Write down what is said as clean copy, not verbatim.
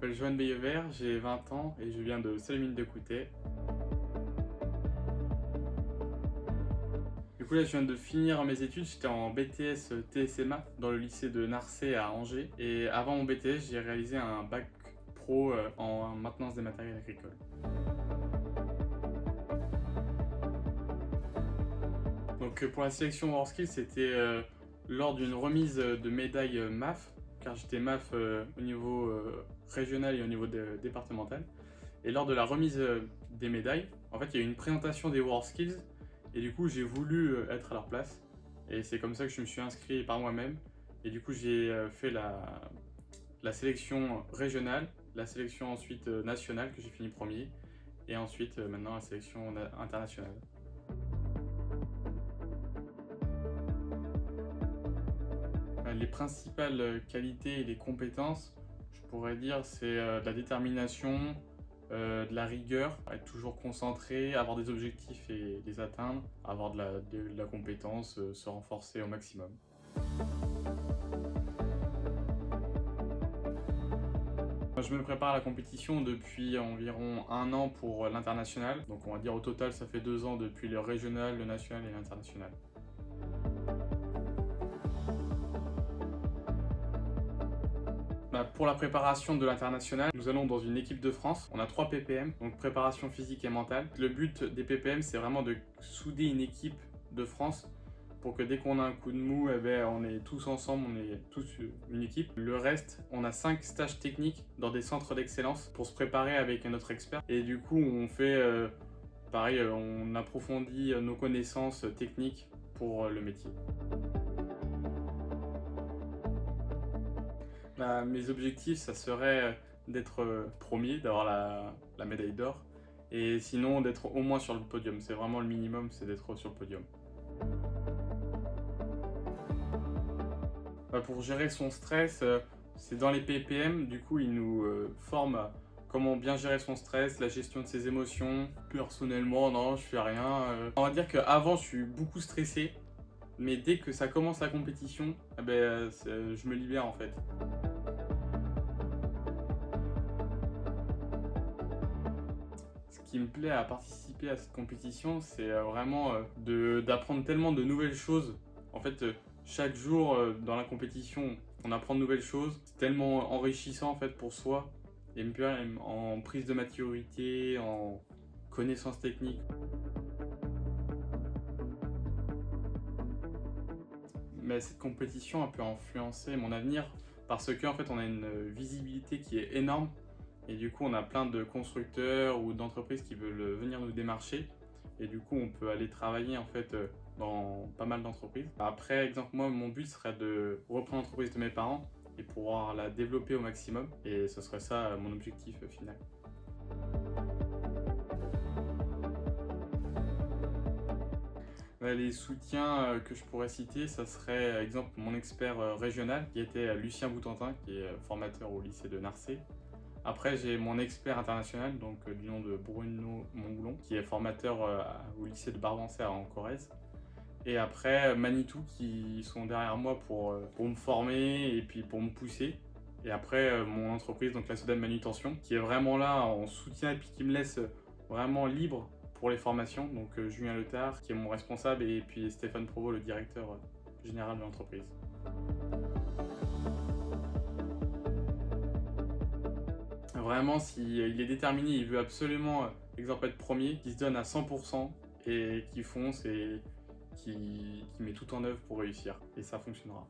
m'appelle Johan Beyever, j'ai 20 ans et je viens de Salle-Mines-de-Coutais. Du coup là je viens de finir mes études, j'étais en BTS TSMA dans le lycée de Narcé à Angers. Et avant mon BTS, j'ai réalisé un bac pro en maintenance des matériels agricoles. Donc pour la sélection WorldSkills, c'était lors d'une remise de médaille MAF, car j'étais MAF au niveau régional et au niveau départemental. Et lors de la remise des médailles, en fait, il y a eu une présentation des WorldSkills et du coup, j'ai voulu être à leur place. Et c'est comme ça que je me suis inscrit par moi-même. Et du coup, j'ai fait la sélection régionale, la sélection ensuite nationale que j'ai fini premier, et ensuite maintenant la sélection internationale. Les principales qualités et les compétences, je pourrais dire, c'est de la détermination, de la rigueur, être toujours concentré, avoir des objectifs et les atteindre, avoir de la compétence, se renforcer au maximum. Je me prépare à la compétition depuis environ 1 an pour l'international, donc on va dire au total ça fait 2 ans depuis le régional, le national et l'international. Pour la préparation de l'international, nous allons dans une équipe de France. On a 3 PPM, donc préparation physique et mentale. Le but des PPM, c'est vraiment de souder une équipe de France pour que dès qu'on a un coup de mou, on est tous ensemble, on est tous une équipe. Le reste, on a 5 stages techniques dans des centres d'excellence pour se préparer avec notre expert. Et du coup, on fait pareil, on approfondit nos connaissances techniques pour le métier. Mes objectifs, ça serait d'être premier, d'avoir la médaille d'or, et sinon d'être au moins sur le podium. C'est vraiment le minimum, c'est d'être sur le podium. Pour gérer son stress, c'est dans les PPM, du coup ils nous forment à comment bien gérer son stress, la gestion de ses émotions. Personnellement, non, je fais rien. On va dire qu'avant, je suis beaucoup stressé, mais dès que ça commence la compétition, je me libère en fait. Ce qui me plaît à participer à cette compétition, c'est vraiment d'apprendre tellement de nouvelles choses. En fait, chaque jour dans la compétition, on apprend de nouvelles choses. C'est tellement enrichissant en fait pour soi et même en prise de maturité, en connaissances techniques. Mais cette compétition a pu influencer mon avenir parce qu'en fait, on a une visibilité qui est énorme. Et du coup, on a plein de constructeurs ou d'entreprises qui veulent venir nous démarcher. Et du coup, on peut aller travailler en fait dans pas mal d'entreprises. Après, exemple, moi, mon but serait de reprendre l'entreprise de mes parents et pouvoir la développer au maximum. Et ce serait ça mon objectif final. Les soutiens que je pourrais citer, ça serait exemple mon expert régional qui était Lucien Boutantin, qui est formateur au lycée de Narcé. Après, j'ai mon expert international, donc du nom de Bruno Mongoulon, qui est formateur au lycée de Barbancé en Corrèze. Et après, Manitou, qui sont derrière moi pour me former et puis pour me pousser. Et après, mon entreprise, donc la Sodame Manutention, qui est vraiment là en soutien et puis qui me laisse vraiment libre pour les formations. Donc Julien Letard, qui est mon responsable, et puis Stéphane Provost, le directeur général de l'entreprise. Vraiment, s'il est déterminé, il veut absolument, exemple, être premier, qui se donne à 100% et qui fonce et qui met tout en œuvre pour réussir. Et ça fonctionnera.